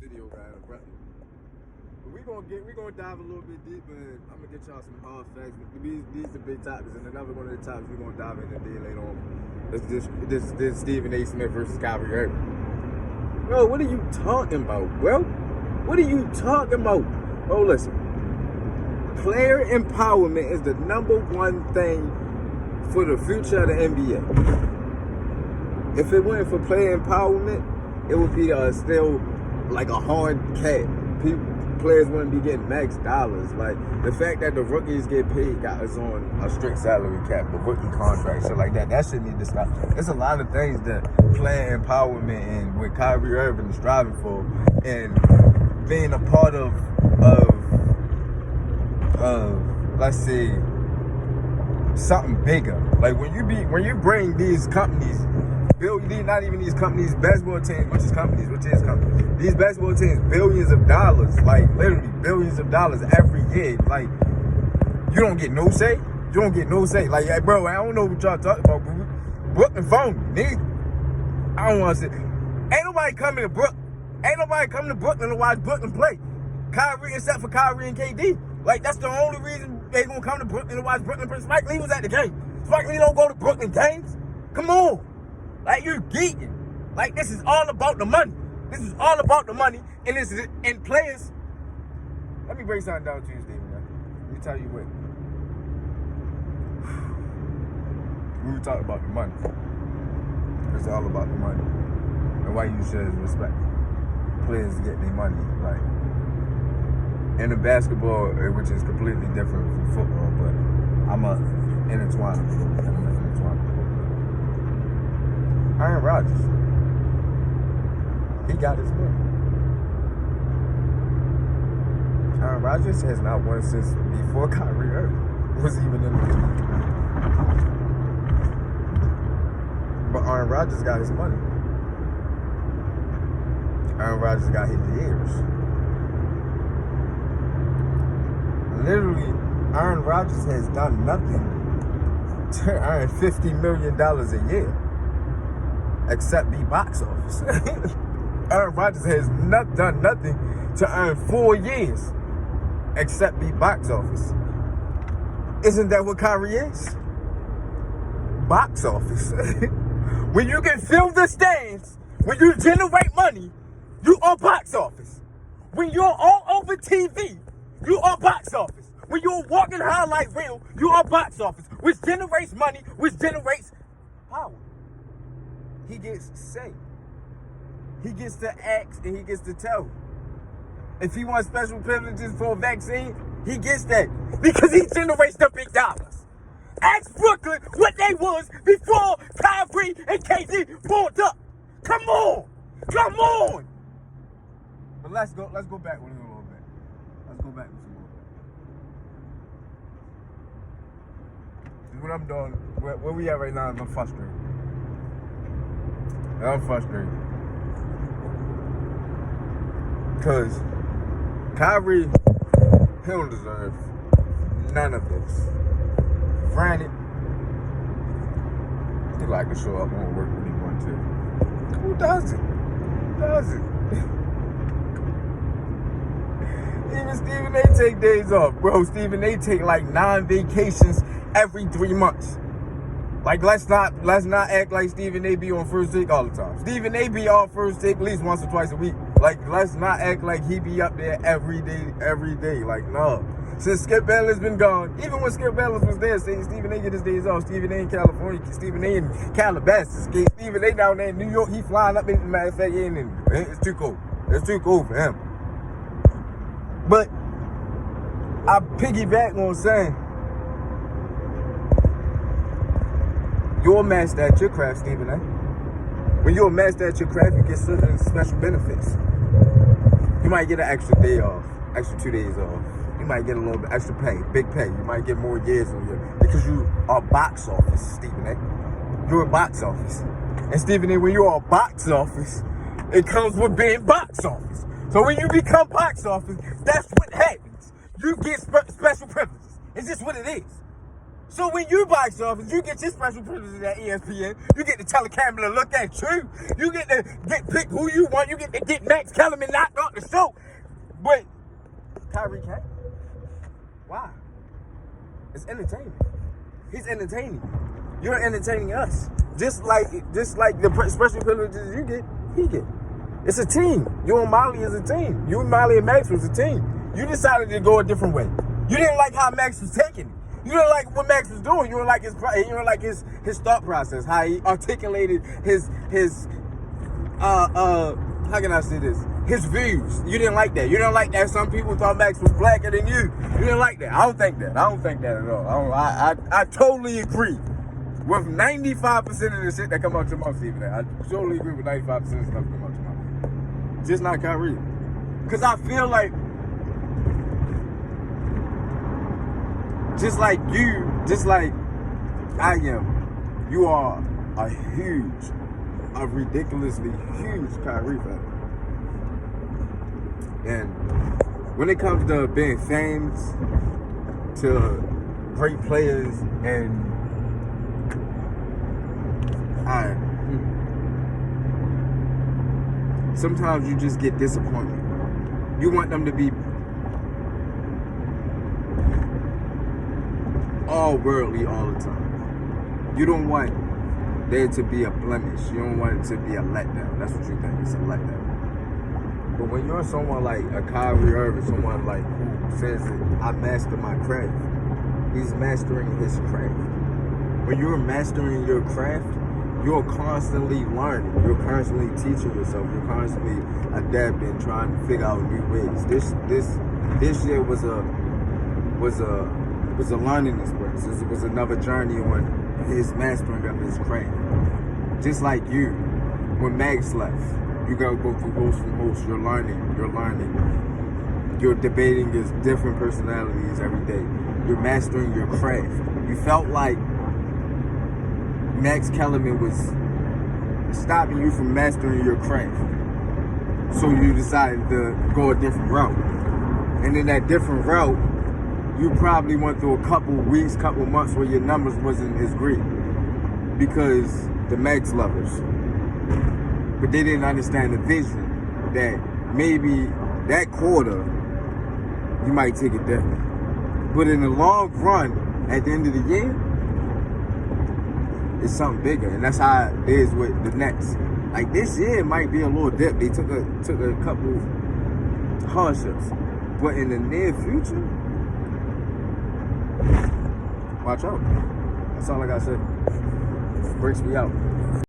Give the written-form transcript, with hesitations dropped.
video guy abruptly. But we gonna dive a little bit deeper, and I'm gonna get y'all some hard facts. These are big topics, and another one of the topics we're gonna dive into later on. This Stephen A. Smith versus Kyrie Irving. Bro, what are you talking about, bro? What are you talking about? Bro, listen. Player empowerment is the number one thing for the future of the NBA. If it wasn't for player empowerment, it would be still like a hard cap. Players wouldn't be getting max dollars. Like the fact that the rookies get paid got us on a strict salary cap, the rookie contract, shit like that. That shit need to stop. There's a lot of things that player empowerment and what Kyrie Irving is striving for, and being a part of let's say something bigger. Like when you bring these companies, not even these companies, basketball teams, which is companies. These basketball teams, billions of dollars, like literally billions of dollars every year. Like you don't get no say. Like, hey, bro, I don't know what y'all talking about, bro. Brooklyn phone, nigga. I don't want to say. Ain't nobody coming to Brooklyn to watch Brooklyn play. Kyrie, except for Kyrie and KD. Like, that's the only reason they gonna come to Brooklyn to watch Brooklyn play. Spike Lee was at the game. Spike Lee don't go to Brooklyn games. Come on. Like, you're geeking. Like, this is all about the money. And players. Let me break something down to you, Steven. Let me tell you what. We were talking about the money. It's all about the money. And why you should respect players get their money. Like, in the basketball, which is completely different from football, but I'm a intertwined. Aaron Rodgers, he got his money. Aaron Rodgers has not won since before Kyrie Irving was even in the league. But Aaron Rodgers got his money. Aaron Rodgers got his years. Literally, Aaron Rodgers has done nothing to earn $50 million a year except be box office. Aaron Rodgers has done nothing to earn 4 years except be box office. Isn't that what Kyrie is? Box office. When you can fill the stands, when you generate money, you are box office. When you're all over TV, you are box office. When you're walking highlight reel, you are box office, which generates money, which generates power. He gets say. He gets to ask and he gets to tell. If he wants special privileges for a vaccine, he gets that because he generates the big dollars. Ask Brooklyn what they was before Kyrie and KD pulled up. Come on. But let's go back with a little bit. Let's go back with some more. What I'm doing, where we at right now is I'm frustrated. Because Kyrie, he don't deserve none of this. Granted, he like to show up on work when he wants to. Who doesn't? Even Stephen A. take days off, bro. Stephen A. take like 9 vacations every 3 months. Like, let's not act like Stephen A. be on first take all the time. Stephen A. be off first take at least once or twice a week. Like, let's not act like he be up there every day. Like, no. Since Skip Bayless been gone, even when Skip Bayless was there, saying Stephen A. get his days off. Stephen A. in California, Stephen A. in Calabasas, Stephen A. down there in New York, he flying up. Matter of fact, it's too cold. It's too cold for him. But I piggyback on saying, you're a master at your craft, Stephen A. When you're a master at your craft, you get certain special benefits. You might get an extra day off, extra 2 days off. You might get a little bit extra pay, big pay. You might get more years on you because you are box office, Stephen A. You're a box office. And Stephen A., when you're a box office, it comes with being box office. So when you become box office, that's what happens. You get special privileges. It's just what it is. So when you box office, you get your special privileges at ESPN. You get to tell the camera to look at you. You get to pick who you want. You get to get Max Kellerman knocked off the show. But Kyrie can't. Why? It's entertainment. He's entertaining. You're entertaining us. Just like the special privileges you get, he get. It's a team. You and Molly is a team. You and Molly and Max was a team. You decided to go a different way. You didn't like how Max was taking it. You didn't like what Max was doing. You didn't like his thought process, how he articulated his how can I say this? His views. You didn't like that. You didn't like that some people thought Max was blacker than you. You didn't like that. I don't think that. I don't think that at all. I totally agree with 95% of the shit that come out your mouth, Stephen. I totally agree with 95% of the stuff that come out your mouth. Just not Kyrie. Because I feel like just like I am, you are a ridiculously huge Kyrie fan. And when it comes to being famous, to great players, and sometimes you just get disappointed. You want them to be all worldly all the time. You don't want there to be a blemish. You don't want it to be a letdown. That's what you think. It's a letdown. But when you're someone like a Kyrie Irving, someone like who says that I master my craft, he's mastering his craft. When you're mastering your craft, you're constantly learning. You're constantly teaching yourself. You're constantly adapting, trying to figure out new ways. This year was a learning experience. It was another journey on his mastering of his craft. Just like you, when Max left, you gotta go through host from host. You're learning. You're debating his different personalities every day. You're mastering your craft. You felt like Max Kellerman was stopping you from mastering your craft. So you decided to go a different route. And in that different route, you probably went through a couple weeks, couple months where your numbers wasn't as great because the Max lovers. But they didn't understand the vision that maybe that quarter, you might take it different. But in the long run, at the end of the year, it's something bigger. And that's how it is with the Nets. Like this year, it might be a little dip. They took a couple hardships. But in the near future, watch out. That's all I gotta say. Breaks me out.